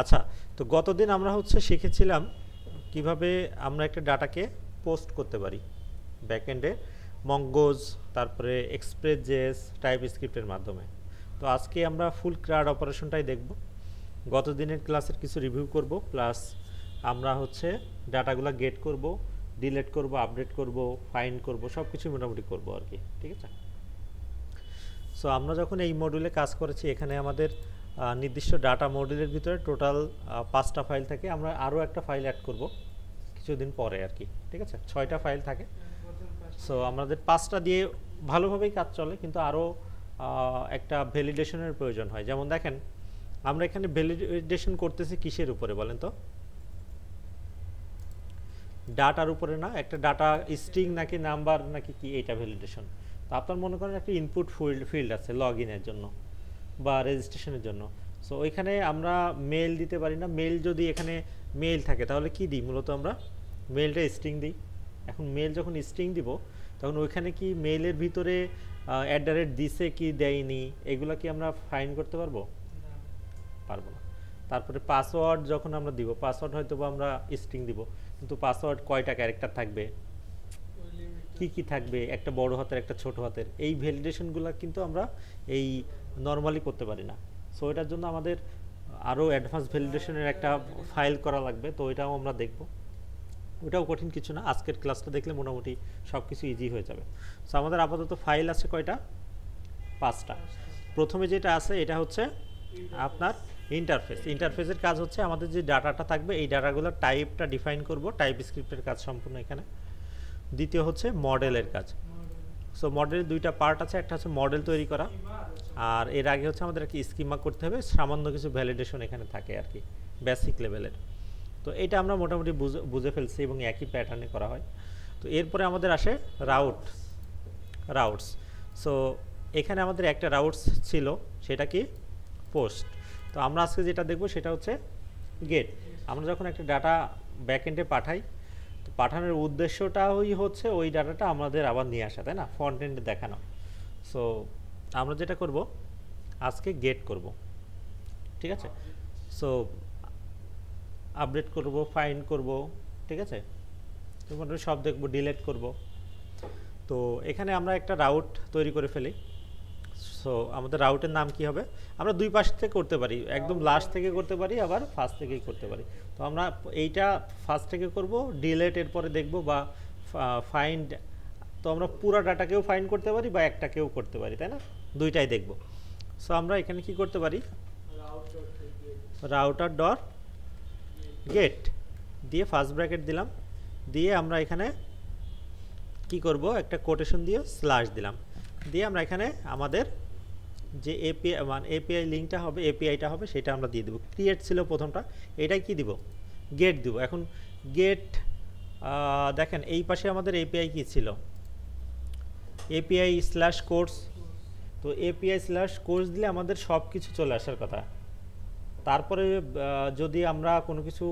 আচ্ছা, তো গতদিন আমরা হচ্ছে শিখেছিলাম কিভাবে আমরা একটা ডাটাকে পোস্ট করতে পারি ব্যাকএন্ডে মঙ্গোজ, তারপরে এক্সপ্রেস.js টাইপস্ক্রিপ্টের মাধ্যমে। তো আজকে আমরা ফুল ক্রাড অপারেশনটাই দেখব। গতদিনের ক্লাসের কিছু রিভিউ করব, প্লাস আমরা হচ্ছে ডাটাগুলো গেট করব, ডিলিট করব, আপডেট করব, ফাইন্ড করব, সব কিছু মোটামুটি করব আর কি। ঠিক আছে? সো আমরা যখন এই মডিউলে কাজ করেছি, এখানে আমাদের নির্দিষ্ট ডাটা মডিউলের ভিতরে টোটাল 5টা ফাইল থাকে। আমরা আরও একটা ফাইল অ্যাড করব কিছুদিন পরে আর কি। ঠিক আছে? 6টা ফাইল থাকে। সো আমাদের 5টা দিয়ে ভালোভাবেই কাজ চলে, কিন্তু আরও একটা ভ্যালিডেশনের প্রয়োজন হয়। যেমন দেখেন, আমরা এখানে ভ্যালিডেশন করতেছি কিসের উপরে বলেন তো? ডাটার উপরে না? একটা ডাটা স্ট্রিং নাকি নাম্বার নাকি কি, এইটা ভ্যালিডেশন। তো আপনার মনে করেন একটা ইনপুট ফিল্ড আছে লগ ইনের জন্য বা রেজিস্ট্রেশনের জন্য। সো ওইখানে আমরা মেল দিতে পারি না। মেল যদি এখানে মেল থাকে তাহলে কি দিই? মূলত আমরা মেলটা স্ট্রিং দিই। এখন মেল যখন স্ট্রিং দিব, তখন ওইখানে কি মেলের ভিতরে @ দিছে কি দেয়নি এগুলো কি আমরা ফাইন্ড করতে পারবো? পারবো না। তারপরে পাসওয়ার্ড যখন আমরা দিব, পাসওয়ার্ড হয়তো বা আমরা স্ট্রিং দিব, কিন্তু পাসওয়ার্ড কয়টা ক্যারেক্টার থাকবে, কি কি থাকবে, একটা বড় হাতের একটা ছোট হাতের, এই ভ্যালিডেশনগুলো কিন্তু আমরা এই নর্মালি করতে পারি না। সো এটার জন্য আমাদের আরও অ্যাডভান্স ভ্যালিডেশনের একটা ফাইল করা লাগবে। তো ওইটাও আমরা দেখব। ওটাও কঠিন কিছু না, আজকের ক্লাসটা দেখলে মোটামুটি সব কিছু ইজি হয়ে যাবে। সো আমাদের আপাতত ফাইল আছে কয়টা? 5টা। প্রথমে যেটা আছে এটা হচ্ছে আপনার ইন্টারফেস। ইন্টারফেসের কাজ হচ্ছে আমাদের যে ডাটাটা থাকবে এই ডাটাগুলোর টাইপটা ডিফাইন করব, টাইপ স্ক্রিপ্টের কাজ সম্পূর্ণ এখানে। দ্বিতীয় হচ্ছে মডেলের কাজ। সো মডেলের 2টা পার্ট আছে, একটা হচ্ছে মডেল তৈরি করা, আর এর আগে হচ্ছে আমাদের কি স্কিমা করতে হবে, সামান্য কিছু ভ্যালিডেশন এখানে থাকে আর কি, বেসিক লেভেলের। তো এটা আমরা মোটামুটি বুঝে ফেলছি এবং একই প্যাটার্নে করা হয়। তো এরপরে আমাদের আসে রাউটস। সো এখানে আমাদের একটা রাউটস ছিল, সেটা কি? পোস্ট। তো আমরা আজকে যেটা দেখব সেটা হচ্ছে গেট। আমরা যখন একটা ডাটা ব্যাকএন্ডে পাঠাই, তো পাঠানোর উদ্দেশ্যটাই হচ্ছে ওই ডাটাটা আমাদের আবার নিয়ে আসা, তাই না? ফ্রন্ট এন্ডে দেখানো। সো আমরা যেটা করব আজকে গেট করব। ঠিক আছে? সো আপডেট করব, ফাইন্ড করব। ঠিক আছে? তো মোটামুটি সব দেখব, ডিলিট করব। তো এখানে আমরা একটা রাউট তৈরি করে ফেলি। সো আমাদের রাউটের নাম কি হবে? আমরা দুই পাশ থেকে করতে পারি, একদম লাস্ট থেকে করতে পারি, আবার ফার্স্ট থেকেই করতে পারি। তো আমরা এইটা ফার্স্ট থেকে করব, ডিলিট এরপরে দেখব, বা ফাইন্ড। তো আমরা পুরো ডাটাকেও ফাইন্ড করতে পারি বা একটাকেও করতে পারি, তাই না? দুইটাই দেখব। সো আমরা এখানে কি করতে পারি? রাউটার ডট গেট দিয়ে ফার্স্ট ব্র্যাকেট দিলাম, দিয়ে আমরা এখানে কি করব? একটা কোটেশন দিয়ে স্ল্যাশ দিলাম, দিয়ে আমরা এখানে আমাদের যে এপিআই লিঙ্কটা হবে, এপিআইটা হবে, সেটা আমরা দিয়ে দেবো। ক্রিয়েট ছিল প্রথমটা, এটাই কি দিব? গেট দিব। এখন গেট দেখেন এই পাশে আমাদের এপিআই কি ছিল? API slash course. তো এপিআই স্ল্যাশ কোর্স দিলে আমাদের সব কিছু চলে আসার কথা। তারপরে যদি আমরা কোনো কিছু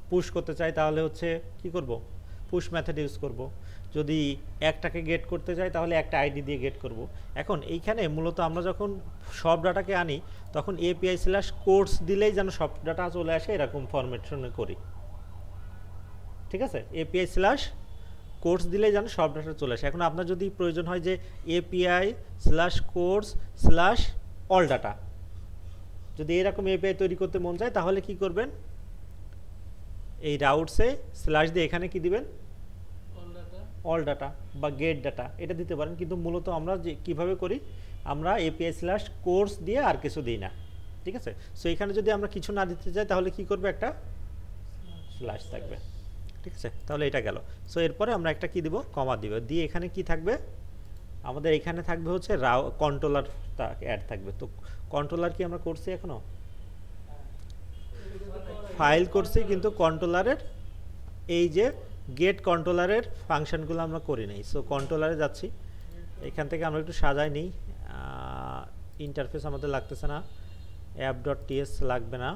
পুশ করতে চাই তাহলে হচ্ছে কি করব? পুশ মেথড ইউজ করব। যদি একটাকে গেট করতে চাই তাহলে একটা আইডি দিয়ে গেট করব। এখন এইখানে মূলত আমরা যখন সব ডাটাকে আনি তখন এপিআই স্ল্যাশ কোর্স দিলেই যেন সব ডাটা চলে আসে, এরকম ফরম্যাটে করি। ঠিক আছে? এপিআই স্ল্যাশ কোর্স দিলেই যেন সব ডাটা চলে আসে। এখন আপনার যদি প্রয়োজন হয় যে API slash course slash all data, যদি এরকম এপিআই তৈরি করতে মন চায় তাহলে কি করবেন? এই রাউটসে স্ল্যাশ দিয়ে এখানে কি দিবেন? অল ডাটা বা গেট ডাটা, এটা দিতে পারেন। কিন্তু মূলত আমরা যে কীভাবে করি, আমরা এপিআই স্ল্যাশ কোর্স দিয়ে আর কিছু দিই না। ঠিক আছে? সো এখানে যদি আমরা কিছু না দিতে চাই তাহলে কি করবে? একটা স্ল্যাশ থাকবে। ঠিক আছে? তাহলে এটা গেল। সো এরপরে আমরা একটা কি দিব? কমা দিব। দিয়ে এখানে কি থাকবে? আমাদের এখানে থাকবে হচ্ছে কন্ট্রোলার অ্যাড থাকবে। তো কন্ট্রোলার কি আমরা করছি এখনো? ফাইল করছি, কিন্তু কন্ট্রোলারের এই যে গেট কন্ট্রোলারের ফাংশনগুলো আমরা করি নাই। সো কন্ট্রোলারে যাচ্ছি, এখান থেকে আমরা একটু সাজাই নিই। ইন্টারফেস আমাদের লাগতেছে না, app.ts লাগবে না,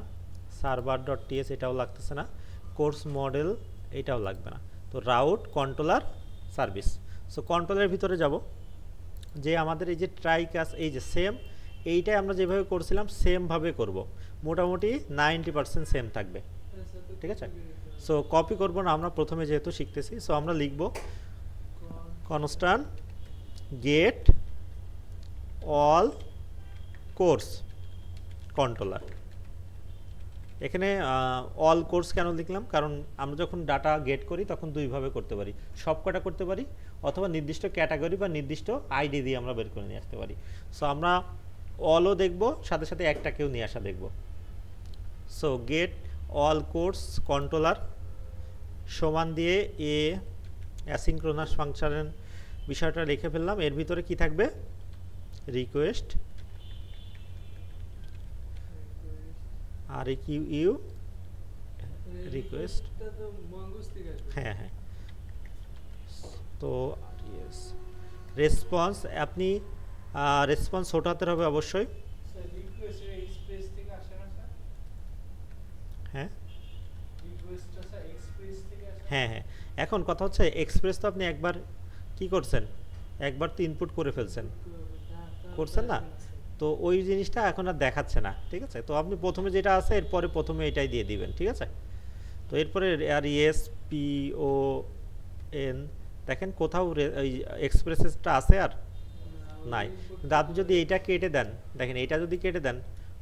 server.ts এটাও লাগতেছে না, কোর্স মডেল এটাও লাগবে না। তো রাউট কন্ট্রোলার সার্ভিস। সো কন্ট্রোলারের ভিতরে যাব, যে আমাদের এই যে ট্রাই কাজ, এই যে সেম, এইটাই আমরা যেভাবে করছিলাম সেমভাবে করব। মোটামুটি 90% সেম থাকবে, ঠিক আছে। সো কপি করবো না আমরা, প্রথমে যেহেতু শিখতেছি। সো আমরা লিখব constant gate all course controller. এখানে অল কোর্স কেন লিখলাম, কারণ আমরা যখন ডাটা গেট করি তখন দুইভাবে করতে পারি, সব কটা করতে পারি, অথবা নির্দিষ্ট ক্যাটাগরি বা নির্দিষ্ট আইডি দিয়ে আমরা বের করে নিয়ে আসতে পারি। সো আমরা অলও দেখব, সাথে সাথে একটাকেও নিয়ে আসা দেখব। So get all course controller সমান দিয়ে এ অ্যাসিনক্রোনাস ফাংশনের বিষয়টা লিখে ফেললাম। এর ভিতরে কি থাকবে, রিকোয়েস্ট আর ইউ রিকোয়েস্ট, হ্যাঁ হ্যাঁ। তো রেসপন্স, আপনি রেসপন্স ছোট হাতের হবে অবশ্যই, হ্যাঁ হ্যাঁ হ্যাঁ। এখন কথা হচ্ছে এক্সপ্রেস তো আপনি একবার কি করছেন, একবার তো ইনপুট করে ফেলছেন, করছেন না, তো ওই জিনিসটা এখন আর দেখাচ্ছে না, ঠিক আছে। তো আপনি প্রথমে যেটা আছে এরপরে প্রথমে এটাই দিয়ে দিবেন, ঠিক আছে। তো এরপরে আর এস পি ও এন, দেখেন কোথাও ওই এক্সপ্রেসেসটা আছে আর নাই। কিন্তু আপনি যদি এইটা কেটে দেন, দেখেন এইটা যদি কেটে দেন,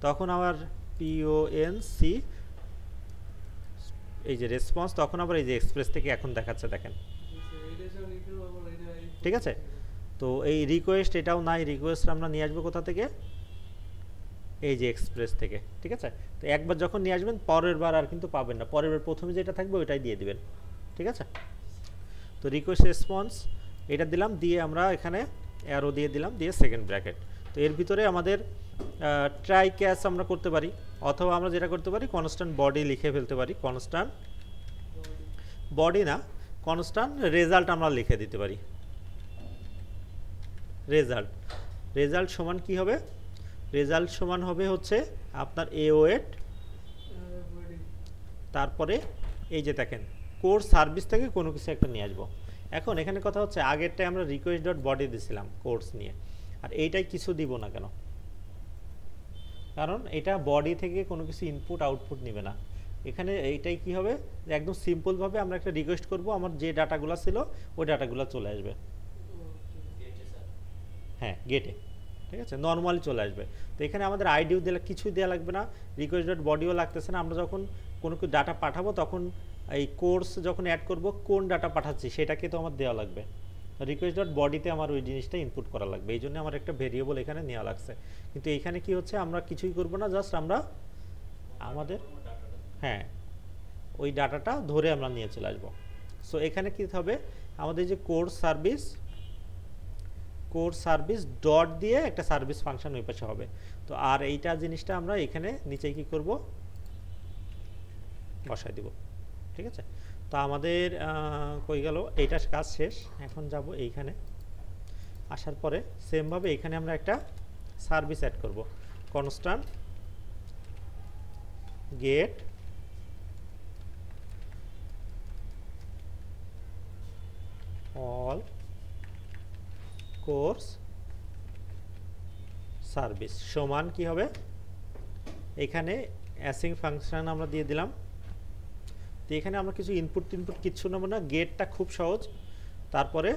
তখন আবার PONC এই যে রেসপন্স, তখন আবার এই যে এক্সপ্রেস থেকে এখন দেখাচ্ছে, দেখেন, ঠিক আছে। তো এই রিকোয়েস্ট এটাও নাই, রিকোয়েস্ট আমরা নিয়ে আসবো কোথা থেকে, এই যে এক্সপ্রেস থেকে, ঠিক আছে। তো একবার যখন নিয়ে আসবেন পরের বার আর কিন্তু পাবেন না, পরের বার প্রথমে যেটা থাকবে ওইটাই দিয়ে দিবেন, ঠিক আছে। তো রিকোয়েস্ট রেসপন্স এটা দিলাম, দিয়ে আমরা এখানে অ্যারো দিয়ে দিলাম, দিয়ে সেকেন্ড ব্র্যাকেট। তো এর ভিতরে আমাদের ট্রাই ক্যাচ আমরা করতে পারি, অথবা আমরা যেটা করতে পারি কনস্ট্যান্ট বডি লিখে ফেলতে পারি, কনস্ট্যান্ট বডি না, কনস্ট্যান্ট রেজাল্ট আমরা লিখে দিতে পারি। রেজাল্ট, রেজাল্ট সমান কি হবে, রেজাল্ট সমান হবে হচ্ছে আপনার A08, তারপরে এই যে দেখেন কোর্স সার্ভিস থেকে কোনো কিছু একটা নিয়ে আসবো। এখন এখানে কথা হচ্ছে আগেরটাই আমরা রিকোয়েস্ট ডট বডি দিছিলাম কোর্স নিয়ে, আর এইটাই কিছু দিব না কেন, কারণ এটা বডি থেকে কোনো কিছু ইনপুট আউটপুট নেবে না। এখানে এইটাই কি হবে, যে একদম সিম্পলভাবে আমরা একটা রিকোয়েস্ট করব, আমার যে ডাটাগুলো ছিল ওই ডাটাগুলো চলে আসবে, হ্যাঁ গেটে, ঠিক আছে, নর্মালি চলে আসবে। তো এখানে আমাদের আইডিও দিলে কিছুই দেওয়া লাগবে না, রিকোয়েস্ট ডট বডিও লাগতেছে না। আমরা যখন কোনো ডাটা পাঠাবো তখন এই কোর্স যখন অ্যাড করব কোন ডাটা পাঠাচ্ছি সেটাকে তো আমার দেওয়া লাগবে, রিকোয়েস্ট ডট বডিতে আমার ওই জিনিসটা ইনপুট করা লাগবে, এই জন্য আমার একটা ভেরিয়েবল এখানে নেওয়া লাগছে। কিন্তু এইখানে কি হচ্ছে, আমরা কিছুই করব না, জাস্ট আমরা আমাদের হ্যাঁ ওই ডাটাটা ধরে আমরা নিয়ে চলে আসবো। সো এখানে কি হবে, আমাদের যে কোর্স সার্ভিস ডট দিয়ে একটা সার্ভিস ফাংশন ওই পাশে হবে। তো আর এইটা জিনিসটা আমরা এখানে নিচে কি করব, বসাই দিব, ঠিক আছে। তো আমাদের কই গেল, এইটা কাজ শেষ। এখন যাব এইখানে, আসার পরে সেমভাবে এখানে আমরা একটা সার্ভিস অ্যাড করব, constant gate all course service সমান কি হবে, এখানে অ্যাসিং ফাংশন আমরা দিয়ে দিলাম। তো এখানে আমরা কিছু ইনপুট কিচ্ছু নেব না, গেটটা খুব সহজ, তারপরে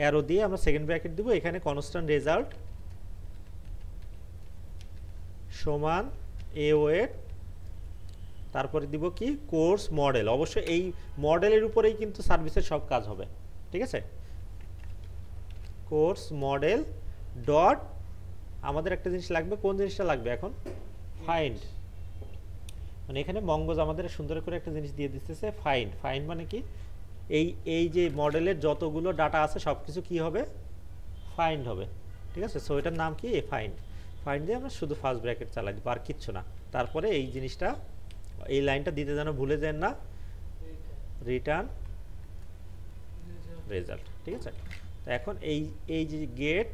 অ্যারো দিয়ে আমরা সেকেন্ড ব্র্যাকেট দিব, এখানে কনস্ট্যান্ট রেজাল্ট সমান A08, তারপরে দিব কি কোর্স মডেল, অবশ্যই এই মডেলের উপরেই কিন্তু সার্ভিসের সব কাজ হবে, ঠিক আছে। কোর্স মডেল ডট, আমাদের একটা জিনিস লাগবে, কোন জিনিসটা লাগবে এখন, ফাইন্ড, মানে এখানে মঙ্গজ আমাদের সুন্দর করে একটা জিনিস দিয়ে দিতেছে, ফাইন্ড মানে কি, এই যে মডেলের যতগুলো ডাটা আছে সব কিছু কী হবে, ফাইন্ড হবে, ঠিক আছে। সো এটার নাম কি, ফাইন্ড দিয়ে আমরা শুধু ফার্স্ট ব্র্যাকেট চালাই দিব, আর কিচ্ছু না। তারপরে এই জিনিসটা, এই লাইনটা দিতে যেন ভুলে যান না, রিটার্ন রেজাল্ট, ঠিক আছে। তো এখন এই যে গেট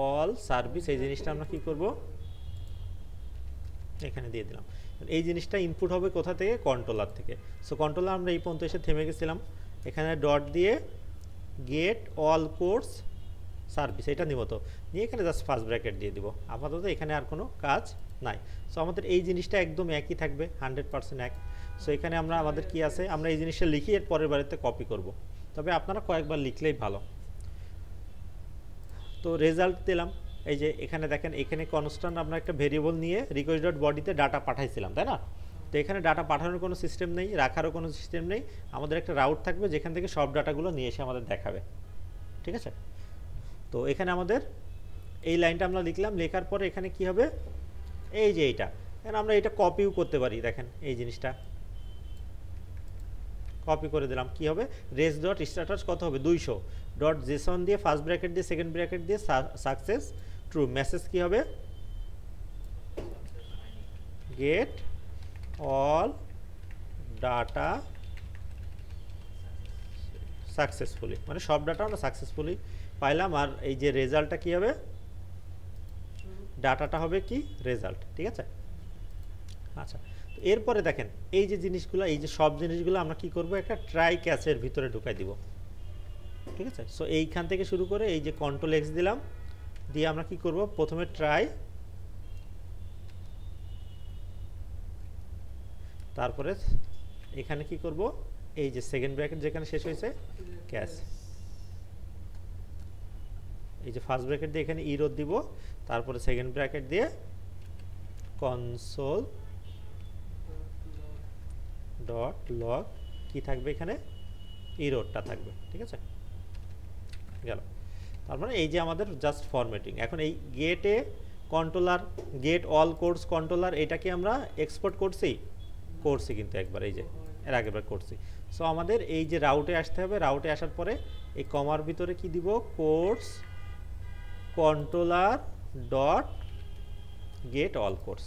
অল সার্ভিস, এই জিনিসটা আমরা কি করব, এখানে দিয়ে দিলাম। এই জিনিসটা ইনপুট হবে কোথা থেকে, কন্ট্রোলার থেকে। সো কন্ট্রোলার আমরা এই পর্যন্ত এসে থেমে গেছিলাম, এখানে ডট দিয়ে গেট অল কোর্স সার্ভিস এটা নিব, তো নিয়ে এখানে জাস্ট ফার্স্ট ব্র্যাকেট দিয়ে দিব। আপাতত এখানে আর কোনো কাজ নাই। সো আমাদের এই জিনিসটা একদম একই থাকবে, 100% এক। সো এখানে আমরা আমাদের কি আছে, আমরা এই জিনিসটা লিখি এর পরের বারেতে কপি করব, তবে আপনারা কয়েকবার লিখলেই ভালো। তো রেজাল্ট দিলাম, এই যে এখানে দেখেন, এখানে কনস্ট্যান্ট আমরা একটা ভেরিয়েবল নিয়ে রিকোয়েস্ট ডট বডিতে ডাটা পাঠাইছিলাম, তাই না? তো এখানে ডাটা পাঠানোর কোনো সিস্টেম নেই, রাখারও কোনো সিস্টেম নেই, আমাদের একটা রাউট থাকবে যেখান থেকে সব ডাটাগুলো নিয়ে এসে আমাদের দেখাবে, ঠিক আছে? তো এখানে আমাদের এই লাইনটা আমরা লিখলাম, লেখার পরে এখানে কি হবে, এই যে এইটা, এখন আমরা এটা কপিও করতে পারি, দেখেন এই জিনিসটা কপি করে দিলাম, কি হবে, রেস ডট স্ট্যাটাস কত হবে, 200 ডট জেসন দিয়ে ফার্স্ট ব্র্যাকেট দিয়ে সেকেন্ড ব্র্যাকেট দিয়ে সাকসেস ট্রু, মেসেজ কি হবে, গেট অল ডাটা সাকসেসফুলি, মানে সব ডাটা আমরা সাকসেসফুলি পাইলাম। আর এই যে রেজাল্টটা কি হবে, ডাটাটা হবে কি রেজাল্ট, ঠিক আছে? আচ্ছা, তো এরপরে দেখেন এই যে জিনিসগুলো, এই যে সব জিনিসগুলো আমরা কি করব, একটা ট্রাই ক্যাচের ভিতরে ঢুকাই দিব, ঠিক আছে? সো এইখান থেকে শুরু করে এই যে কন্ট্রোল এক্স দিলাম, দিয়ে আমরা কি করব, প্রথমে ট্রাই, তারপরে এখানে কি করব, এই যে সেকেন্ড ব্র্যাকেট যেখানে শেষ হয়েছে ক্যাচ, এই যে ফার্স্ট ব্র্যাকেট দিয়ে এখানে ইরো দিব, তারপরে সেকেন্ড ব্র্যাকেট দিয়ে কনসোল ডট লগ কি থাকবে, এখানে ইরোরটা থাকবে, ঠিক আছে? গেল। তারপরে এই যে আমাদের জাস্ট ফরম্যাটিং। এখন এই গেটে controller, gate all codes controller, এটাকে আমরা এক্সপোর্ট করছি কিন্তু একবার, এই যে এর আগেরবার করছি। সো আমাদের এই যে রাউটে আসতে হবে, রাউটে আসার পরে এই কমার ভিতরে কি দিব, codes controller dot gate all codes,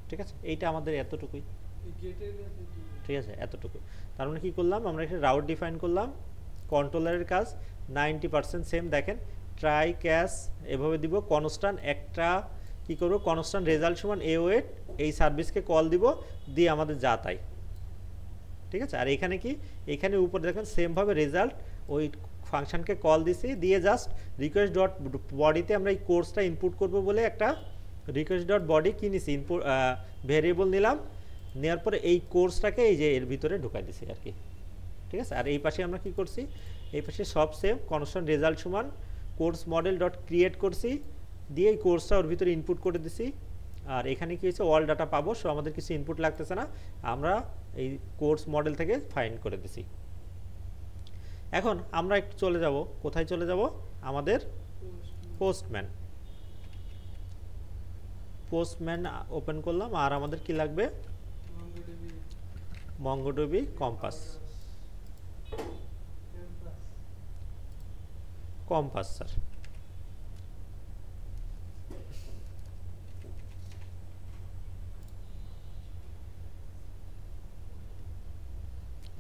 ঠিক আছে? এইটা আমাদের এতটুকুই, ঠিক আছে? এতটুকু। তার মানে কি করলাম, আমরা একটা রাউট ডিফাইন করলাম, কন্ট্রোলারের কাজ 90% সেম, দেখেন ট্রাই ক্যাচ এভাবে দিব, কনস্ট্যান্ট একটা কি করব, কনস্ট্যান্ট রেজাল্ট সমান এ ওয়েট, এই সার্ভিসকে কল দিব, দিয়ে আমাদের যা তাই, ঠিক আছে? আর এখানে কি, এখানে উপরে দেখেন সেমভাবে রেজাল্ট, ওই ফাংশনকে কল দিছি, দিয়ে জাস্ট রিকোয়েস্ট ডট বডিতে আমরা এই কোর্সটা ইনপুট করব বলে একটা রিকোয়েস্ট ডট বডি কি নিছি, ইনপুট ভেরিয়েবল নিলাম, নেওয়ার পরে এই কোর্সটাকে এই যে এর ভিতরে ঢুকাই দিছি আর কি, ঠিক আছে? আর এই পাশে আমরা কি করছি, এই পাশে সব সেম, কনস্ট্যান্ট রেজাল্ট সমান কোর্স মডেল ডট ক্রিয়েট করছি, দিয়ে এই কোর্সটা ওর ভিতরে ইনপুট করে দিছি। আর এখানে কি হয়েছে, অল ডাটা পাবো, সো আমাদের কিছু ইনপুট লাগতেছে না, আমরা এই কোর্স মডেল থেকে ফাইন্ড করে দিছি। এখন আমরা একটু চলে যাব, কোথায় চলে যাব, আমাদের পোস্টম্যান ওপেন করলাম, আর আমাদের কি লাগবে, মঙ্গোডিবি কম্পাস স্যার।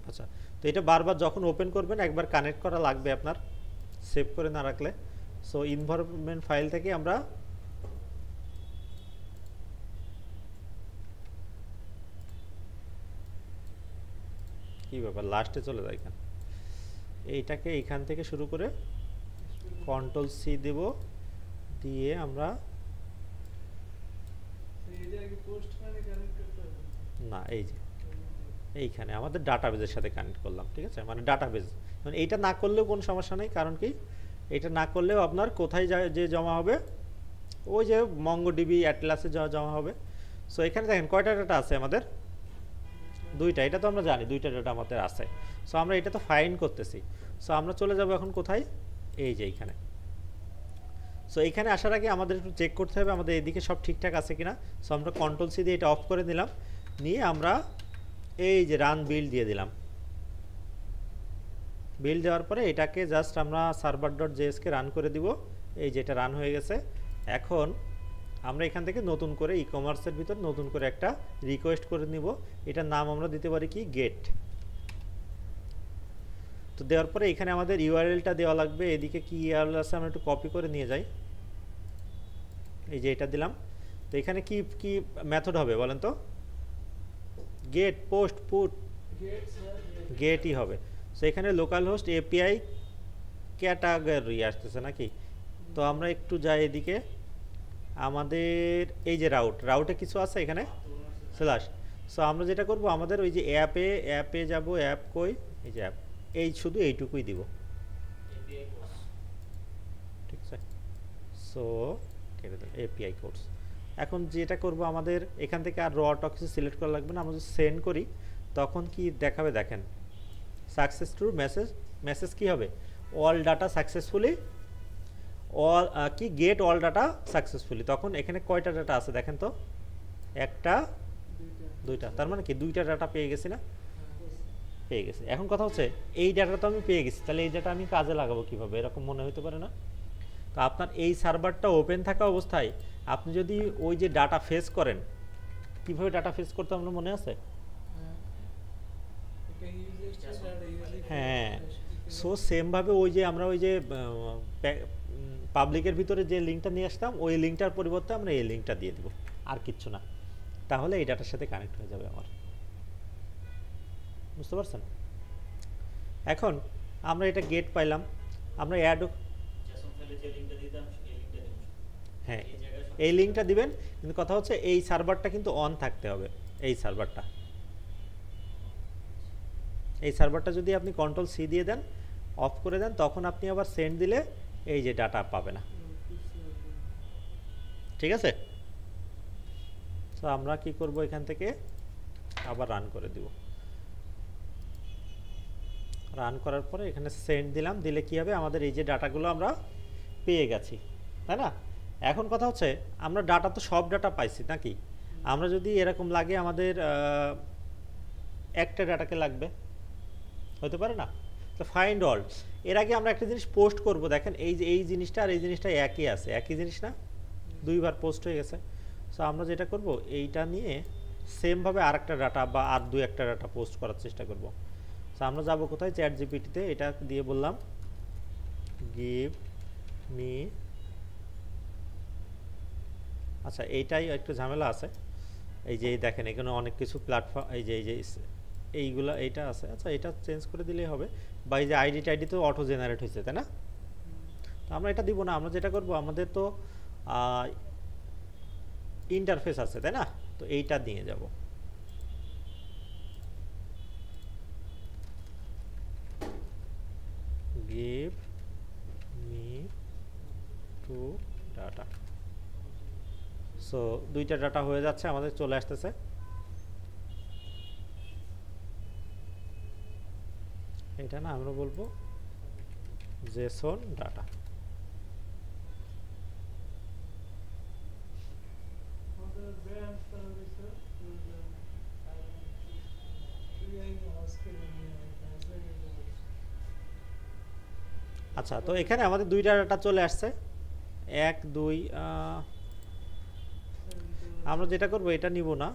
আচ্ছা, তো এটা বারবার যখন ওপেন করবেন একবার কানেক্ট করা লাগবে আপনার, সেভ করে না রাখলে। সো এনভায়রনমেন্ট ফাইল থেকে আমরা কি ব্যাপার লাস্টে চলে যায় কেন, এইটাকে এইখান থেকে শুরু করে কন্ট্রোল সি দেব, দিয়ে আমরা না, এই যে এইখানে আমাদের ডাটাবেজের সাথে কানেক্ট করলাম, ঠিক আছে? মানে ডাটাবেজ, মানে এইটা না করলেও কোনো সমস্যা নেই, কারণ কি এটা না করলেও আপনার কোথায় যে জমা হবে, ওই যে মঙ্গোডিবি অ্যাটলাসে জমা হবে। সো এখানে দেখেন কয়টা ডাটা আছে আমাদের, দুইটা, এটা তো আমরা জানি দুইটা ডাটা আমাদের আছে। সো আমরা এটা তো ফাইন্ড করতেছি, সো আমরা চলে যাব এখন কোথায়, এই যে এইখানে। সো এইখানে আসার আগে আমাদের একটু চেক করতে হবে আমাদের এদিকে সব ঠিকঠাক আছে কিনা। সো আমরা কন্ট্রোল সি দিয়ে এটা অফ করে দিলাম, নিয়ে আমরা এই যে রান বিল্ড দিয়ে দিলাম, বিল্ড দেওয়ার পরে এটাকে জাস্ট আমরা সার্ভার ডট জেএসকে রান করে দিব, এই যে এটা রান হয়ে গেছে। এখন আমরা এখান থেকে নতুন করে ই কমার্সের ভিতর নতুন করে একটা রিকোয়েস্ট করে নিব, এটার নাম আমরা দিতে পারি কি গেট। তো দেওয়ার পরে এখানে আমাদের ইউআরএলটা দেওয়া লাগবে, এদিকে কি ইউআরএল আছে আমরা একটু কপি করে নিয়ে যাই, এই যে এটা দিলাম। তো এখানে কি কি মেথড হবে বলেন তো, গেট, পোস্ট, পুট, গেটই হবে। সো এখানে লোকাল হোস্ট এপিআই ক্যাটাগরি আসতেছে নাকি, তো আমরা একটু যাই এদিকে, আমাদের এই যে রাউটে কিছু আছে এখানে স্ল্যাশ। সো আমরা যেটা করব আমাদের ওই যে অ্যাপে যাব, অ্যাপ কই, এই যে অ্যাপ, এই শুধু এইটুকুই দিব, ঠিক আছে। সো কেটে দেন এপিআই কোর্স। এখন যেটা করব আমাদের এখান থেকে আর রটা কিছু সিলেক্ট করা লাগবে না, আমরা যদি সেন্ড করি তখন কি দেখাবে দেখেন, সাকসেস টু মেসেজ কি হবে, অল ডাটা সাকসেসফুলি, অল কি গেট অল ডাটা সাকসেসফুলি। তখন এখানে কয়টা ডাটা আছে দেখেন তো, একটা দুইটা, তার মানে কি দুইটা ডাটা পেয়ে গেছি না, পেয়ে গেছি। এখন কথা হচ্ছে এই ডাটা তো আমি পেয়ে গেছি, তাহলে এই ডাটা আমি কাজে লাগাবো কিভাবে, এরকম মনে হতে পারে না। তো আপনার এই সার্ভারটা ওপেন থাকা অবস্থায় আপনি যদি ওই যে ডাটা ফেস করেন, কিভাবে ডাটা ফেস করতে আপনার মনে আছে? হ্যাঁ, সো সেমভাবে ওই যে আমরা ওই যে পাবলিকের ভিতরে যে লিঙ্কটা নিয়ে আসতাম ওই লিঙ্কটার পরিবর্তে আমরা এই লিঙ্কটা দিয়ে দিব, আর কিচ্ছু না। তাহলে এই ডাটার সাথে কানেক্ট হয়ে যাবে আমার, বুঝতে পারছেন? এখন আমরা এটা গেট পাইলাম, আমরা অ্যাড, হ্যাঁ এই লিঙ্কটা দিবেন, কিন্তু কথা হচ্ছে এই সার্ভারটা কিন্তু অন থাকতে হবে। এই সার্ভারটা যদি আপনি কন্ট্রোল সি দিয়ে দেন, অফ করে দেন, তখন আপনি আবার সেন্ড দিলে এই যে ডাটা পাবে না, ঠিক আছে। তো আমরা কি করব, এখান থেকে আবার রান করে দিব, রান করার পরে এখানে সেন্ড দিলাম, দিলে কি হবে আমাদের এই যে ডাটাগুলো আমরা পেয়ে গেছি, তাই না। এখন কথা হচ্ছে আমরা ডাটা তো সব ডাটা পাইছি নাকি, আমরা যদি এরকম লাগে আমাদের একটা ডাটাকে লাগবে, হতে পারে না। তো ফাইন্ড অল, এর আগে আমরা একটা জিনিস পোস্ট করব, দেখেন এই যে এই জিনিসটা আর এই জিনিসটা একই আছে, একই জিনিস না, দুইবার পোস্ট হয়ে গেছে। সো আমরা যেটা করব এইটা নিয়ে সেমভাবে আর একটা ডাটা বা আর দুই একটা ডাটা পোস্ট করার চেষ্টা করব। সো আমরা যাব কোথায়, চ্যাট জিপিটিতে, এটা দিয়ে বললাম গিভ মি, আচ্ছা এইটাই একটু ঝামেলা আছে, এই যে দেখেন এখানে অনেক কিছু প্ল্যাটফর্ম, এই যে এইগুলা এইটা আছে, আচ্ছা এটা চেঞ্জ করে দিলেই হবে, বা এই যে আইডি তো অটো জেনারেট হয়েছে, তাই না। তো আমরা এটা দিব না, আমরা যেটা করব আমাদের তো ইন্টারফেস আছে, তাই না, তো এইটা দিয়ে যাব। give me to data, so দুইটা ডাটা হয়ে যাচ্ছে, আমাদের চলে আসতেছে। এটা না আমরা বলবো জেসন ডাটা, আচ্ছা। তো এখানে আমাদের দুইটা ডাটা চলে আসছে, এক দুই, আমরা যেটা করব এটা নিব না,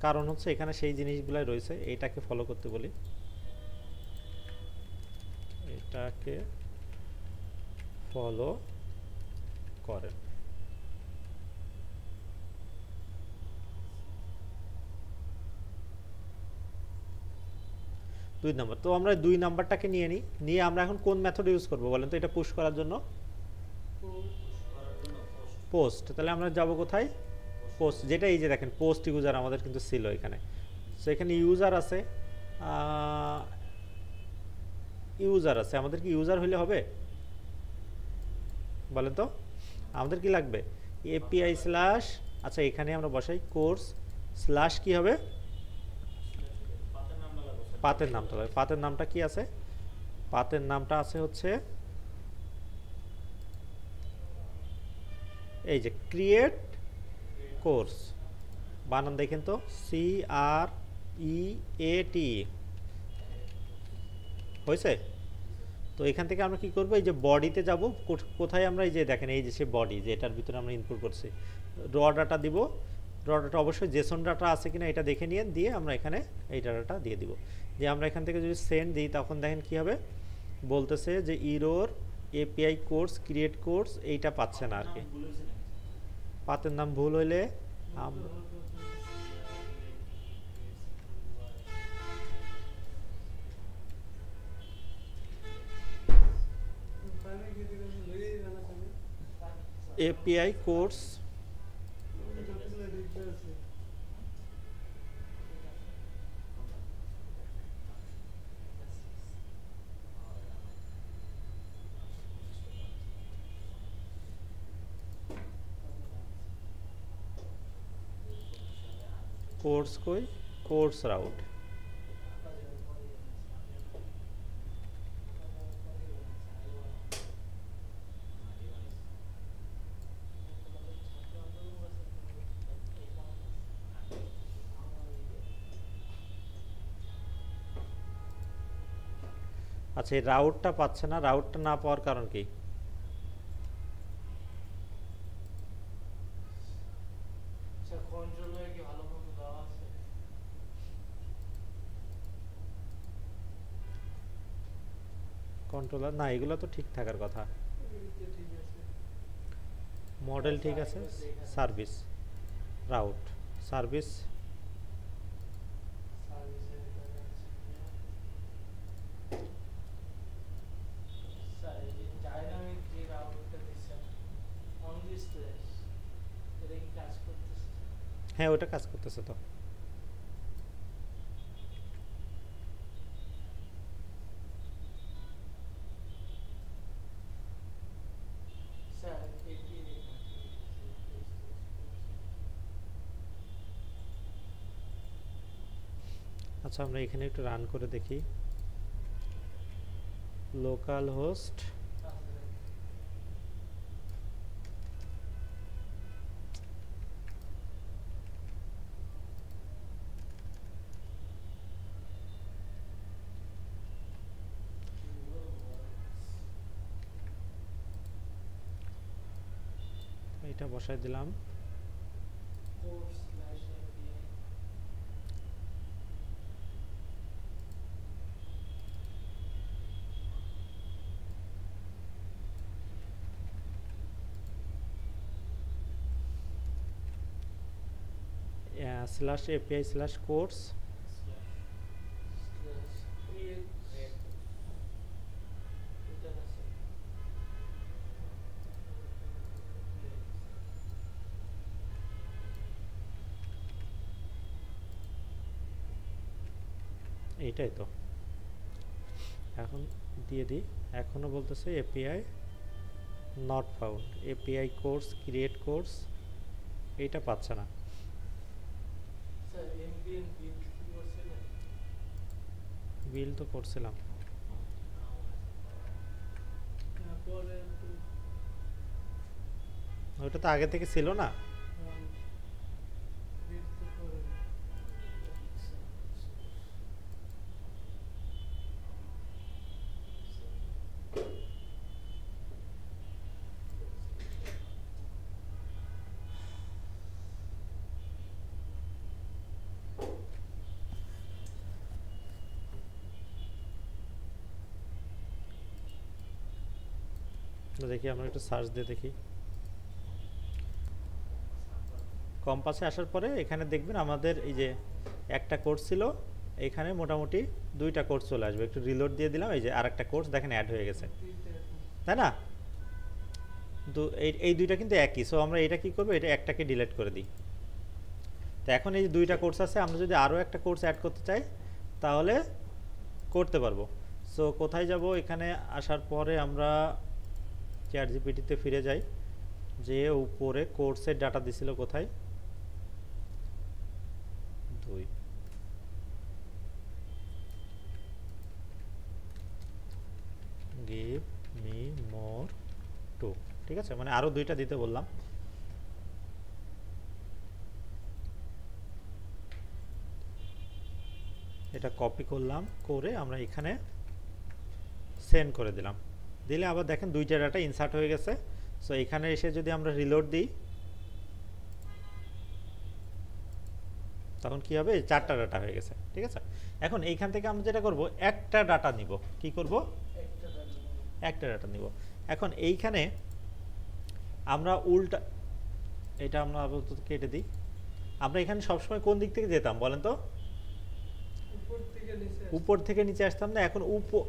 কারণ হচ্ছে এখানে সেই জিনিসগুলাই রয়েছে, এটাকে ফলো করতে বলি, এটাকে ফলো করেন। দুই নাম্বার, তো আমরা দুই নাম্বারটাকে নিয়ে নিই, নিয়ে আমরা এখন কোন মেথড ইউজ করব বলেন তো, এটা পুশ করার জন্য পোস্ট, তাহলে আমরা যাব কোথায়, পোস্ট, যেটা এই যে দেখেন পোস্ট ইউজার আমাদের কিন্তু ছিল এখানে। সো এখানে ইউজার আছে, আমাদের কি ইউজার হইলে হবে বলেন তো, আমাদের কি লাগবে এপিআই স্ল্যাশ, আচ্ছা এখানে আমরা বসাই কোর্স স্ল্যাশ কি হবে, পাতের নামটা লাগবে, পাতের নামটা কি আছে, পাতের নামটা আছে হচ্ছে এই যে ক্রিয়েট কোর্স, বানান দেখেন তো, CREAT হয়েছে। তো এখান থেকে আমরা কি করব, এই যে বডিতে যাব, কোথায় আমরা এই যে দেখেন এই যে সে বডি, যে এটার ভিতরে আমরা ইনপুট করছি, র ডাটা দিব, র ডাটা অবশ্যই জেসন ডাটা আছে কিনা এটা দেখে নিয়ে দিয়ে আমরা এখানে এই ডাটাটা দিয়ে দিব। যে আমরা এখান থেকে যদি সেন্ড দিই তখন দেখেন কি হবে, বলতেছে যে error API course create course এইটা পাচ্ছে না আর কি, পাতের নাম ভুল হইলে আমরা API কোর্স কোর্স কই, কোর্স রাউট। আচ্ছা, এই রাউটটা পাচ্ছে না, রাউটটা না পাওয়ার কারণ কি? কন্ট্রোলার না, এগুলো তো ঠিক থাকার কথা। মডেল ঠিক আছে, সার্ভিস, রাউট, সার্ভিস। হ্যাঁ, ওটা কাজ করতেছে তো। আচ্ছা, আমরা এখানে একটু রান করে দেখি। লোকাল হোস্ট, এটা বসাই দিলাম। স্ল্যাশ এপিআই স্ল্যাশ কোর্স, এইটাই তো। এখন দিয়ে দিই, এখনও বলতেছে API not found, API course create course, এইটা পাচ্ছে না। বিল তো করছিলাম। ওইটা তো আগে থেকে ছিল না। দেখি, আমরা একটু সার্চ দিয়ে দেখি। কম্পাসে আসার পরে এখানে দেখবেন আমাদের এই যে একটা কোর্স ছিল, এখানে মোটামুটি দুইটা কোর্স চলে আসবে। একটু রিলোড দিয়ে দিলাম, এই যে আরেকটা কোর্স দেখেন অ্যাড হয়ে গেছে, তাই না? তো এই দুইটা কিন্তু একই। সো আমরা এটা কি করব, এটা একটাকে ডিলিট করে দিই। তো এখন এই যে দুইটা কোর্স আছে, আমরা যদি আরও একটা কোর্স অ্যাড করতে চাই তাহলে করতে পারবো। সো কোথায় যাব, এখানে আসার পরে আমরা চ্যাটজিপিটিতে ফিরে যাই, যে উপরে কোর্সের ডাটা দিছিল কোথায়, 2, গিভ মি মোর 2, ঠিক আছে, মানে আরও দুইটা দিতে বললাম। এটা কপি করলাম, করে আমরা এখানে সেন্ড করে দিলাম। দিলে আবার দেখেন দুইটা ডাটা ইনসার্ট হয়ে গেছে। সো এখানে এসে যদি আমরা রিলোড দিই, তখন কি হবে, চারটা ডাটা হয়ে গেছে, ঠিক আছে। এখন এইখান থেকে আমরা যেটা করব, একটা ডাটা নিব। কি করব, একটা ডাটা নিব। এখন এইখানে আমরা উল্টা, এটা আমরা আপাতত কেটে দিই। আমরা এখানে সবসময় কোন দিক থেকে যেতাম বলেন তো? উপর থেকে নিচে আসতাম না, এখন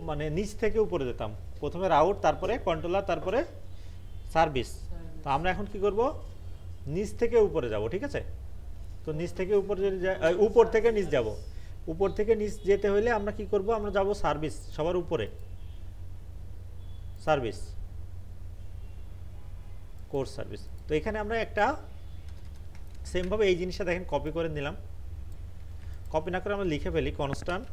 মানে নিচ থেকে উপরে যেতাম। প্রথমে রাউট, তারপরে কন্ট্রোলার, তারপরে সার্ভিস। তো আমরা এখন কি করব, নিচ থেকে উপরে যাব, ঠিক আছে। তো নিচ থেকে উপরে যদি উপর থেকে নিচ যাব, উপর থেকে নিচ যেতে হলে আমরা কি করব, আমরা যাব সার্ভিস, সবার উপরে সার্ভিস, কোর্স সার্ভিস। তো এখানে আমরা একটা সেমভাবে এই জিনিসটা দেখেন কপি করে নিলাম, কপি না করে আমরা লিখে ফেলি কনস্ট্যান্ট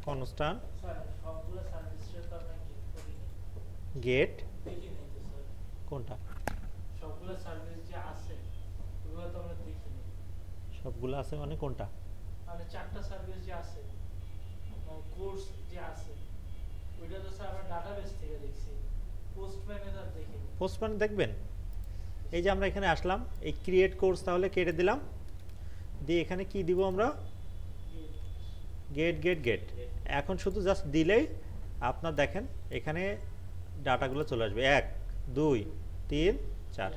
con কনস্ট্যান্ট গেট কোনটা সবগুলো সার্ভিস যে আছে ওগুলো তো আমরা দেখিনি। সবগুলো আছে মানে কোনটা? মানে চারটা সার্ভিস যে আছে, কোর্স যে আছে, ওইটা তো স্যার আমরা ডাটাবেস থেকে দেখছি, পোস্ট ম্যানেজার দেখিনি। পোস্টম্যান দেখবেন, এই যে আমরা এখানে আসলাম, এই ক্রিয়েট কোর্স তাহলে কেটে দিলাম, দিয়ে এখানে কি দিব আমরা? Gate gate gate. এখন শুধু জাস্ট দিলেই আপনার দেখেন এখানে ডাটাগুলো চলে আসবে 1 2 3 4।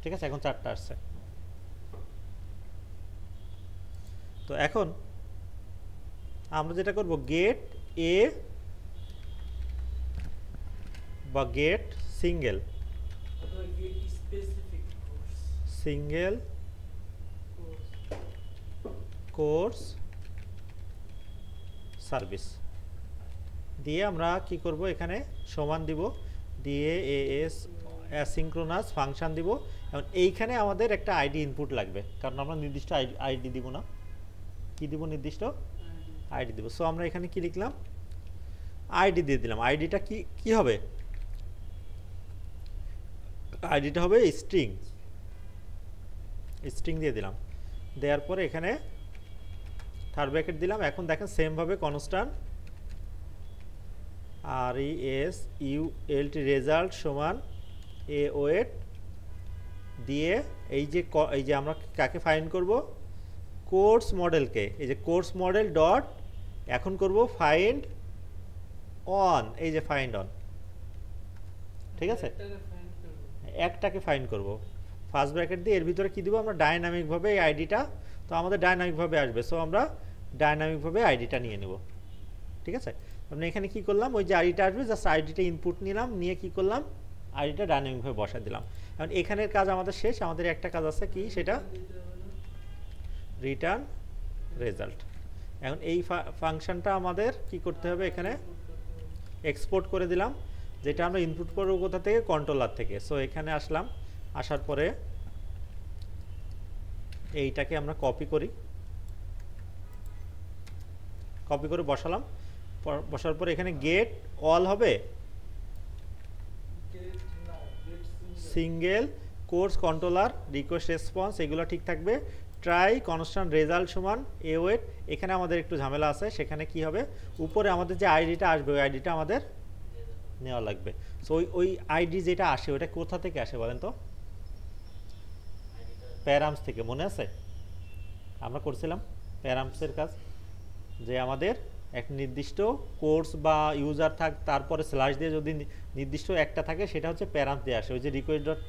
ঠিক আছে, এখন 4টা আসছে। তো এখন আমরা যেটা করব, গেট এ বা gate single single course service দিয়ে আমরা কি করব, এখানে সমান দিব, দিয়ে এএস অ্যাসিঙ্ক্রোনাস ফাংশন দিব। এবং এইখানে আমাদের একটা আইডি ইনপুট লাগবে, কারণ আমরা নির্দিষ্ট আইডি দিব না, কি দিব? নির্দিষ্ট আইডি দিব। সো আমরা এখানে কি লিখলাম? আইডি দিয়ে দিলাম। আইডিটা কি হবে? আইডিটা হবে স্ট্রিং, স্ট্রিং দিয়ে দিলাম। দেওয়ার পরে এখানে থার্ড ব্র্যাকেট দিলাম। এখন দেখেন সেমভাবে কনস্ট্যান্ট RESULT রেজাল্ট সমান AOET দিয়ে এই যে আমরা কাকে ফাইন্ড করব? কোর্স মডেলকে। এই যে কোর্স মডেল ডট এখন করব ফাইন্ড অন, এই যে ফাইন্ড অন। ঠিক আছে, একটাকে ফাইন্ড করব ফার্স্ট ব্র্যাকেট দিয়ে। এর ভিতরে কি দিব আমরা? ডাইনামিকভাবে এই আইডিটা, তো আমাদের ডাইনামিকভাবে আসবে, সো আমরা ডাইনামিকভাবে আইডিটা নিয়ে নেব। ঠিক আছে, আমরা এখানে কি করলাম, ওই যে আইডিটা আসবে জাস্ট আইডিটা ইনপুট নিলাম, নিয়ে কি করলাম, আইডিটা ডাইনামিকভাবে বসা দিলাম। এখন এখানের কাজ আমাদের শেষ। আমাদের একটা কাজ আছে, কি সেটা? Return result. এখন এই ফাংশনটা আমাদের কি করতে হবে? এখানে এক্সপোর্ট করে দিলাম, যেটা আমরা ইনপুট করব কোথা থেকে? কন্ট্রোলার থেকে। সো এখানে আসলাম, আসার পরে এইটাকে আমরা কপি করি, কপি করে বসালাম। বসার পরে এখানে গেট অল হবে, single course controller request response এগুলো ঠিক থাকবে। ট্রাই কনস্ট্যান্ট রেজাল্ট সমান AOET। এখানে আমাদের একটু ঝামেলা আছে, সেখানে কি হবে? উপরে আমাদের যে আইডিটা আসবে ওই আইডিটা আমাদের নেওয়া লাগবে। সো ওই আইডি যেটা আসে ওটা কোথা থেকে আসে বলেন তো? প্যারামস থেকে। মনে আছে আমরা করছিলাম প্যারামসের কাজ, যে আমাদের এক নির্দিষ্ট কোর্স বা ইউজার থাক, তারপরে স্ল্যাশ দিয়ে যদি নির্দিষ্ট একটা থাকে সেটা হচ্ছে প্যারামস দিয়ে আসে। ওই যে রিকোয়েস্ট ডট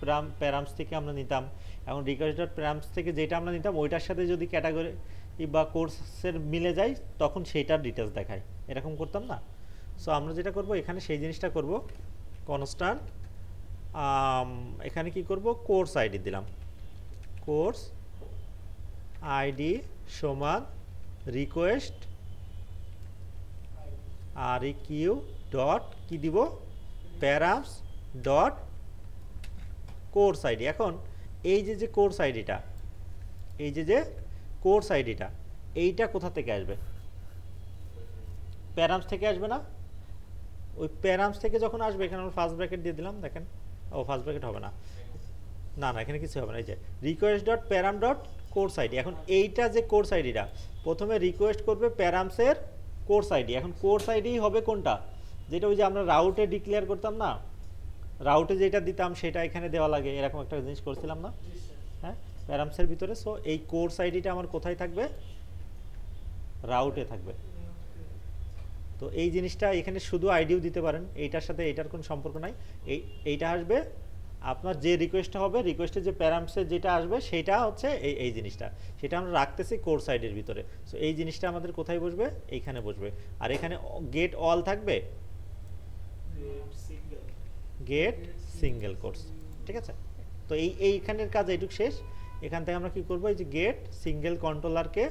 প্যারামস থেকে আমরা নিতাম, এবং রিকোয়েস্ট ডট প্যারামস থেকে যেটা আমরা নিতাম ওইটার সাথে যদি ক্যাটাগরি বা কোর্সের মিলে যায় তখন সেইটার ডিটেলস দেখায়, এরকম করতাম না? সো আমরা যেটা করব এখানে সেই জিনিসটা করব, কনস্ট্যান্ট এখানে কি করব? কোর্স আইডি দিলাম, কোর্স আইডি সমান রিকোয়েস্ট REQ ডট কি দিব? Params dot course ID. এখন এই যে কোর্স আইডিটা, এই যে কোর্স আইডিটা, এইটা কোথা থেকে আসবে? প্যারামস থেকে আসবে না? ওই প্যারামস থেকে যখন আসবে এখানে আমরা ফার্স্ট ব্র্যাকেট দিয়ে দিলাম, দেখেন ও ফার্স্ট ব্র্যাকেট হবে না, না না এখানে কিছু হবে না। এই যে request dot প্যারাম dot course ID. এখন এইটা যে কোর্স আইডিটা প্রথমে রিকোয়েস্ট করবে প্যারামসের কোর্স আইডি। এখন কোর্স আইডি হবে কোনটা? যেটা ওই যে আমরা রাউটে ডিক্লেয়ার করতাম না, রাউটে যেটা দিতাম সেটা এখানে দেওয়া লাগে, এরকম একটা জিনিস করছিলাম না? হ্যাঁ, প্যারামসের ভিতরে। সো এই কোর্স আইডিটা আমার কোথায় থাকবে? রাউটে থাকবে। তো এই জিনিসটা এখানে শুধু আইডিও দিতে পারেন, এইটার সাথে এইটার কোনো সম্পর্ক নাই। এইটা আসবে আপনার যে রিকোয়েস্টটা হবে, রিকোয়েস্টে যে প্যারামসে যেটা আসবে সেটা হচ্ছে এই জিনিসটা, সেটা আমরা রাখতেছি কোর্স আইডির ভিতরে। সো এই জিনিসটা আমাদের কোথায় বসবে? এইখানে বসবে। আর এখানে গেট অল থাকবে, গেট সিঙ্গেল কোর্স। ঠিক আছে, তো এইখানের কাজ এইটুক শেষ। এখান থেকে আমরা কি করবো? এই যে গেট সিঙ্গেল কন্ট্রোলারকে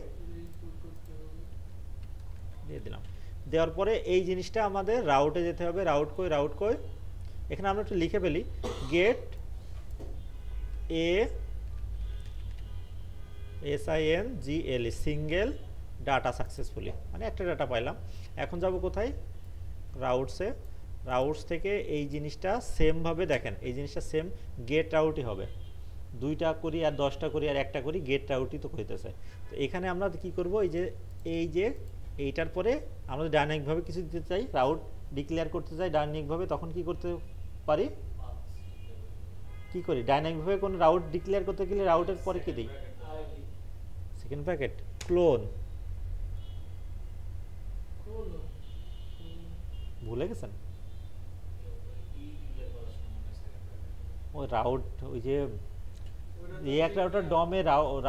দিয়ে দিলাম। দেওয়ার পরে এই জিনিসটা আমাদের রাউটে যেতে হবে। রাউট কই এখানে আমরা একটু লিখে ফেলি, gate SINGL single data successfully, মানে একটা ডাটা পাইলাম। এখন যাব কোথায়, রাউটসে। রাউটস থেকে এই জিনিসটা সেমভাবে দেখেন, এই জিনিসটা সেম গেট রাউটই হবে, 2টা করি আর 10টা করি আর একটা করি, গেট রাউটই তো হইতেছে। তো এখানে আমরা কি করব, এই যে এইটার পরে আমরা ডাইনামিকভাবে কিছু দিতে চাই, রাউট ডিক্লেয়ার করতে চাই ডাইনামিকভাবে, তখন কি করতে পারি, কি করি, ডাইনামিকভাবে কোনো রাউট ডিক্লেয়ার করতে গেলে রাউটের পরে কি দিই, সেকেন্ড ব্র্যাকেট ক্লোন। ভুলে গেছেন ওই রাউট, ওই যে রিঅ্যাক্ট রাউটার ডমে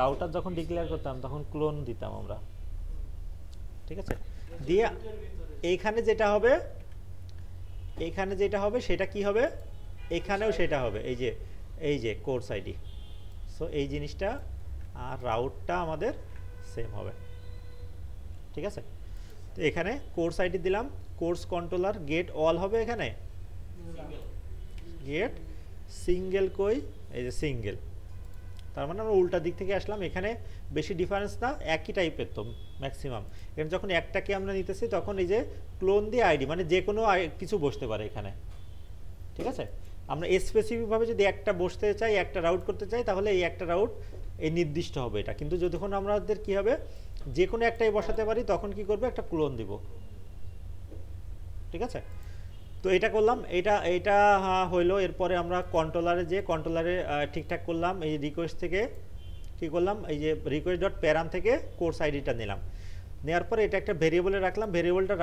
রাউটার যখন ডিক্লেয়ার করতাম তখন ক্লোন দিতাম আমরা, ঠিক আছে। দিয়ে এইখানে যেটা হবে, এইখানে যেটা হবে সেটা কি হবে, এখানেও সেটা হবে, এই যে কোর্স আইডি। সো এই জিনিসটা আর রাউটটা আমাদের সেম হবে, ঠিক আছে। তো এখানে কোর্স আইডি দিলাম, কোর্স কন্ট্রোলার গেট অল হবে, এখানে গেট সিঙ্গেল কই, এই যে সিঙ্গেল, তার মানে আমরা উল্টা দিক থেকে আসলাম। এখানে বেশি ডিফারেন্স না, একই টাইপের তো ম্যাক্সিমাম। এখানে যখন একটাকে আমরা নিতেছি তখন এই যে ক্লোন দিয়ে আইডি, মানে যে কোনো কিছু বসতে পারে এখানে, ঠিক আছে। আমরা স্পেসিফিকভাবে যদি একটা বসতে চাই, একটা রাউট করতে চাই, তাহলে এই একটা রাউট এই নির্দিষ্ট হবে এটা। কিন্তু যখন আমাদের কি হবে, যে কোনো একটাই বসাতে পারি, তখন কি করবে, একটা ক্লোন দিব, ঠিক আছে। তো এটা করলাম, এটা হইলো। এরপরে আমরা কন্ট্রোলারে যে কন্ট্রোলারে ঠিকঠাক করলাম, এই রিকোয়েস্ট থেকে কি করলাম, এই যে রিকোয়েস্ট ডট প্যারাম থেকে কোর্স আইডিটা নিলাম, নেওয়ার পরে এটা একটা ভেরিয়েবলে রাখলাম, ভেরিয়েবলটা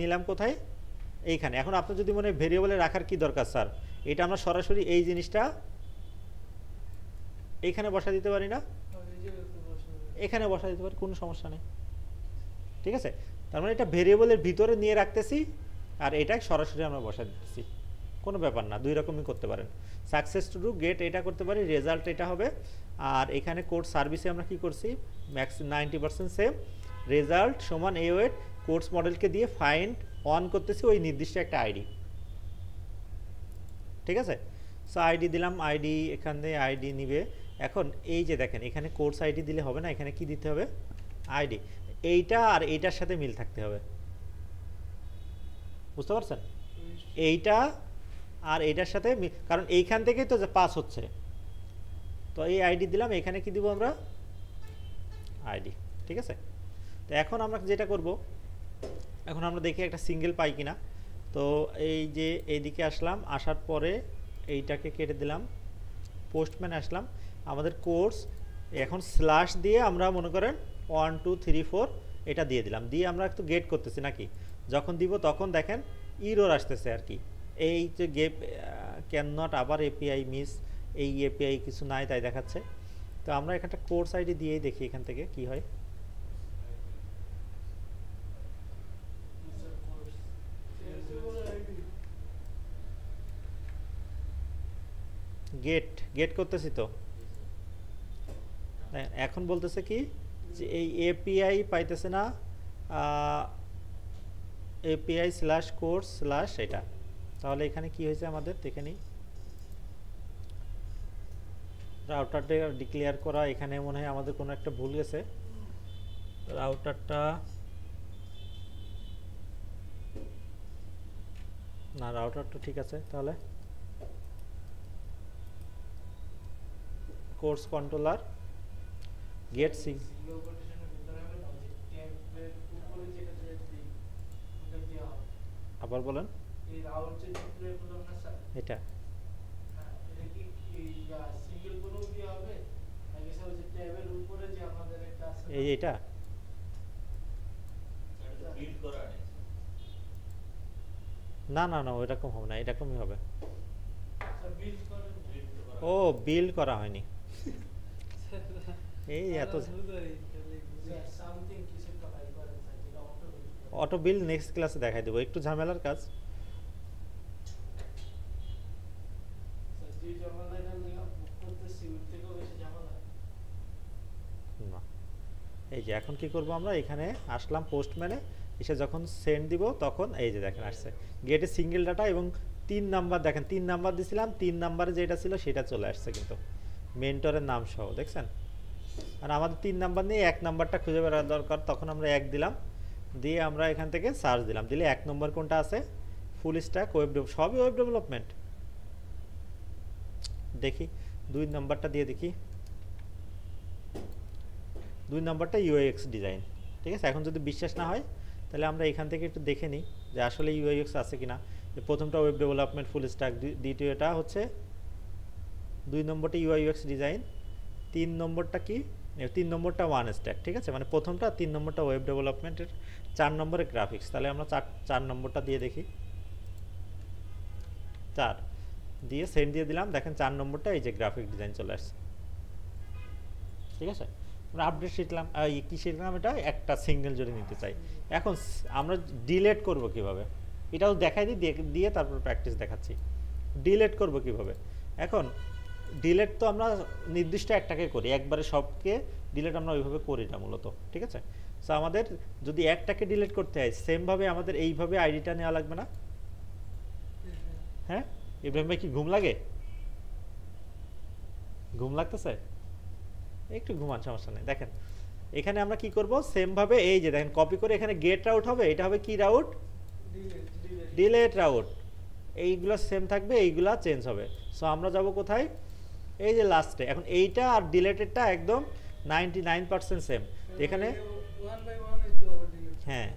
নিলাম কোথায়, এইখানে। এখন আপনার যদি মনে হয় ভেরিয়েবলে রাখার কি দরকার স্যার, এটা আমরা সরাসরি এই জিনিসটা এইখানে বসা দিতে পারি না, এখানে বসা দিতে পারি, কোনো সমস্যা নেই, ঠিক আছে। তার মানে এটা ভেরিয়েবলের ভিতরে নিয়ে রাখতেছি, আর এটা সরাসরি আমরা বসা দিতেছি, কোনো ব্যাপার না, দুই রকমই করতে পারেন। সাকসেস টু ডু গেট এটা করতে পারি, রেজাল্ট এটা হবে। আর এখানে কোড সার্ভিসে আমরা কি করছি, ম্যাক্স 90% সেম, রেজাল্ট সমান এ ওয়েট, কোর্স মডেলকে দিয়ে ফাইন্ড অন করতেছি ওই নির্দিষ্ট একটা আইডি, ঠিক আছে। সো আইডি দিলাম, আইডি এখান থেকে আইডি নিবে। এখন এই যে দেখেন, এখানে কোর্স আইডি দিলে হবে না, এখানে কি দিতে হবে, আইডি। এইটা আর এইটার সাথে মিল থাকতে হবে, বুঝতে পারছেন, এইটা আর এইটার সাথে, কারণ এইখান থেকেই তো পাস হচ্ছে। তো এই আইডি দিলাম, এখানে কি দিব আমরা, আইডি, ঠিক আছে। তো এখন আমরা যেটা করব, এখন আমরা দেখি একটা সিঙ্গেল পাই কিনা। তো এই যে এইদিকে আসলাম, আসার পরে এইটাকে কেটে দিলাম, পোস্টম্যান আসলাম, আমাদের কোর্স এখন স্ল্যাশ দিয়ে আমরা মনে করেন 1 2 3 4 এটা দিয়ে দিলাম, দিয়ে আমরা একটু গেট করতেছি নাকি, যখন দিব তখন দেখেন ইরর আসতেছে আর কি, এই যে গেট ক্যান নট আবার এপিআই মিস, এই এপিআই কিছু নাই তাই দেখাচ্ছে। তো আমরা এখানটা কোর্স আইডি দিয়েই দেখি এখান থেকে কি হয়। গেট করতেছি তো, এখন বলতেছে কি যে এই এপিআই পাইতেছে না, এপিআই স্ল্যাশ কোর্স স্ল্যাশ এটা। তাহলে এখানে কি হয়েছে আমাদের দেখে নিই, রাউটারটা ডিক্লেয়ার করা, এখানে মনে হয় আমাদের কোনো একটা ভুল গেছে, রাউটারটা না, রাউটারটা ঠিক আছে। তাহলে কোর্স কন্ট্রোলার গেট সিং, আবার বলেন এটা, এই এটা না না না ওইরকম হবে না, এরকমই হবে। ও বিল্ড করা হয়নি, এই এত অটো বিল্ড নেক্সট ক্লাসে দেখাই দেবো, একটু ঝামেলার কাজ। না এই যে এখন কি করব, আমরা এখানে আসলাম পোস্টম্যানে, এসে যখন সেন্ড দিব তখন এই যে দেখেন আসছে গেটে সিঙ্গেল ডাটা, এবং 3 নাম্বার দেখেন, 3 নাম্বার দিছিলাম, 3 নাম্বারে যেটা ছিল সেটা চলে আসছে। কিন্তু মেন্টরের নাম সহ, দেখছেন? আর আমাদের 3 নাম্বার নিয়ে 1 নাম্বারটা খুঁজে বের করা দরকার, তখন আমরা 1 দিলাম, দিয়ে আমরা এখান থেকে সার্চ দিলাম, দিলে 1 নম্বর কোনটা আছে, ফুল স্ট্যাক ওয়েব, সবই ওয়েব ডেভেলপমেন্ট। দেখি 2 নাম্বারটা দিয়ে দেখি, 2 নাম্বারটা ইউআইএক্স ডিজাইন। ঠিক আছে, এখন যদি বিশ্বাস না হয় তাহলে আমরা এখান থেকে একটু দেখে নিই যে আসলে ইউআইএক্স আছে কিনা। প্রথমটা ওয়েব ডেভেলপমেন্ট ফুল স্ট্যাক, দ্বিতীয়টা হচ্ছে 2 নম্বরটা ইউআইএক্স ডিজাইন, 3 নম্বরটা কি, 3 নম্বরটা ওয়ান স্ট্যাক। ঠিক আছে, মানে প্রথমটা, 3 নম্বরটা ওয়েব ডেভেলপমেন্টের, 4 নম্বরে গ্রাফিক্স। তাহলে আমরা 4 নম্বরটা দিয়ে দেখি, 4 দিয়ে সেন্ড দিয়ে দিলাম, দেখেন 4 নম্বরটা এই যে গ্রাফিক ডিজাইন চলে আসছে। ঠিক আছে, আমরা আপডেট শিখলাম, কি শিখলাম, এটা একটা সিঙ্গেল যদি নিতে চাই। এখন আমরা ডিলেট করব কিভাবে, এটাও দেখাই দিই, দিয়ে তারপর প্র্যাকটিস দেখাচ্ছি। ডিলেট করব কিভাবে? এখন ডিলেট তো আমরা নির্দিষ্ট একটাকে করি, একবারে সবকে ডিলেট আমরা ওইভাবে করি না মূলত। ঠিক আছে, সো আমাদের যদি একটাকে ডিলেট করতে হয়, সেমভাবে আমাদের এইভাবে আইডিটা নেওয়া লাগবে না? হ্যাঁ, ইব্রাহিম ভাই কি ঘুম লাগে? ঘুম লাগতেছে? একটু ঘুমান, সমস্যা নেই। দেখেন এখানে আমরা কি করব, সেম ভাবে এই যে দেখেন কপি করে এখানে গেট রাউট হবে, এটা হবে কি রাউট, ডিলেট রাউট। এইগুলো সেম থাকবে, এইগুলা চেঞ্জ হবে। সো আমরা যাব কোথায়, এই যে লাস্টে। এখন এইটা আর ডিলেটেডটা একদম 99% সেম। এখানে হ্যাঁ,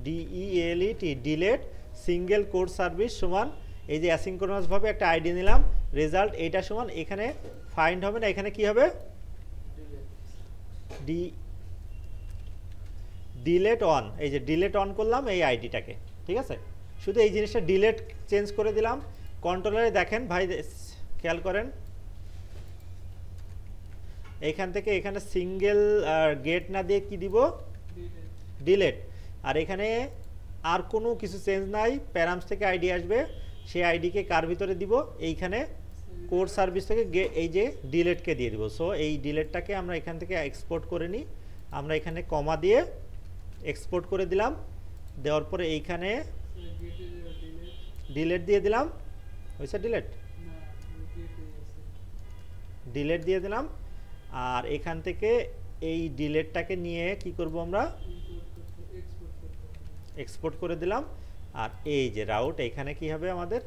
DELET delete single quote service সমান, এই যে অ্যাসিঙ্ক্রোনাস ভাবে একটা আইডি নিলাম, রেজাল্ট এইটা সমান, এখানে ফাইন্ড হবে না, এখানে কি হবে, ডিলেট অন। এই যে ডিলেট অন করলাম এই আইডিটাকে। ঠিক আছে, শুধু এই জিনিসটা ডিলেট চেঞ্জ করে দিলাম। কন্ট্রোলারে দেখেন ভাই, খেয়াল করেন, এইখান থেকে এখানে সিঙ্গেল গেট না দিয়ে কি দিব, ডিলেট। আর এখানে আর কোনো কিছু চেঞ্জ নাই, প্যারামস থেকে আইডি আসবে, সেই আইডিকে কার ভিতরে দিব, এইখানে কোড সার্ভিস থেকে এই যে ডিলেটকে দিয়ে দিব। সো এই ডিলেটটাকে আমরা এখান থেকে এক্সপোর্ট করে নিই, আমরা এখানে কমা দিয়ে এক্সপোর্ট করে দিলাম, দেওয়ার পরে এইখানে ডিলেট দিয়ে দিলাম, হয়েছে ডিলেট, ডিলেট দিয়ে দিলাম। আর এখান থেকে এই ডিলেটটাকে নিয়ে কি করব, আমরা এক্সপোর্ট করে দিলাম। আর এই যে রাউট, এখানে কি হবে আমাদের,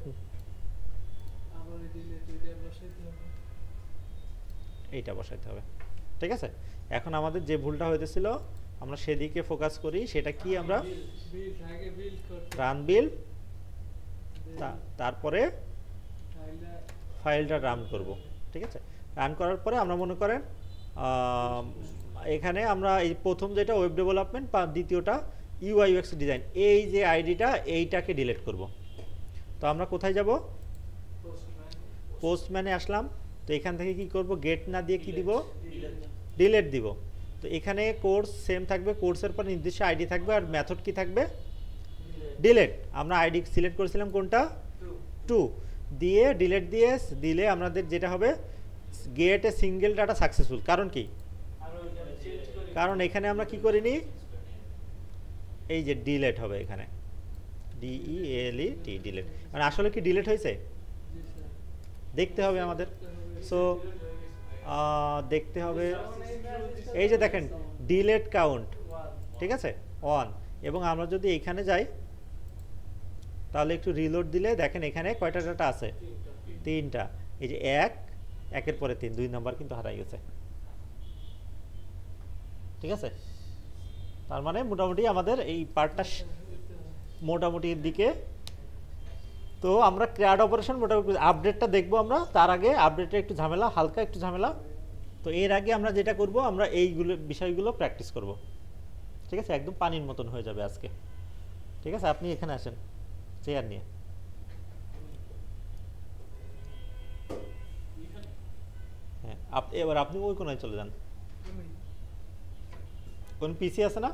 এইটা বসাইতে হবে। ঠিক আছে, এখন আমাদের যে ভুলটা হইতেছিল আমরা সেদিকে ফোকাস করি, সেটা কি, আমরা রান বিল, তারপরে ফাইলটা রান করব। ঠিক আছে, রান করার পরে আমরা মনে করেন এখানে আমরা এই প্রথম যেটা ওয়েব ডেভেলপমেন্ট, বা দ্বিতীয়টা ইউআইএক্স ডিজাইন, এই যে আইডিটা, এইটাকে ডিলিট করব। তো আমরা কোথায় যাব, পোস্টম্যানে আসলাম। তো এখান থেকে কি করব, গেট না দিয়ে কি দিব, ডিলেট দিব। তো এখানে কোর্স সেম থাকবে, কোর্সের পর নির্দিষ্ট আইডি থাকবে, আর মেথড কি থাকবে, ডিলেট। আমরা আইডি সিলেক্ট করেছিলাম কোনটা, 2 দিয়ে ডিলেট দিয়ে দিলে আমাদের যেটা হবে, gate a single data successful. কারণ কি, কারণ এখানে আমরা কি করিনি, এই যে ডিলেট হবে এখানে, DELET ডিলেট, মানে আসলে কি ডিলেট হয়েছে দেখতে হবে আমাদের। সো দেখতে হবে, এই যে দেখেন ডিলেট কাউন্ট, ঠিক আছে 1। এবং আমরা যদি এখানে যাই, তাহলে একটু রিলোড দিলে দেখেন এখানে কয়টা ডাটা আছে, 3টা। এই যে 1, একের পরে 3, 2 নাম্বার কিন্তু হারাই গেছে। ঠিক আছে, তার মানে মোটামুটি আমাদের এই পার্টটা মোটামুটি দিকে। তো আমরা ক্রিয়েট অপারেশন মোটামুটি আপডেটটা দেখবো আমরা, তার আগে আপডেটে একটু ঝামেলা, হালকা একটু ঝামেলা। তো এর আগে আমরা যেটা করব, আমরা এইগুলো বিষয়গুলো প্র্যাকটিস করব। ঠিক আছে, একদম পানির মতন হয়ে যাবে আজকে। ঠিক আছে, আপনি এখানে আসেন চেয়ার নিয়ে। হ্যাঁ, এবার আপনি ওই কোনায় চলে যান। কোন পিসি আছে না?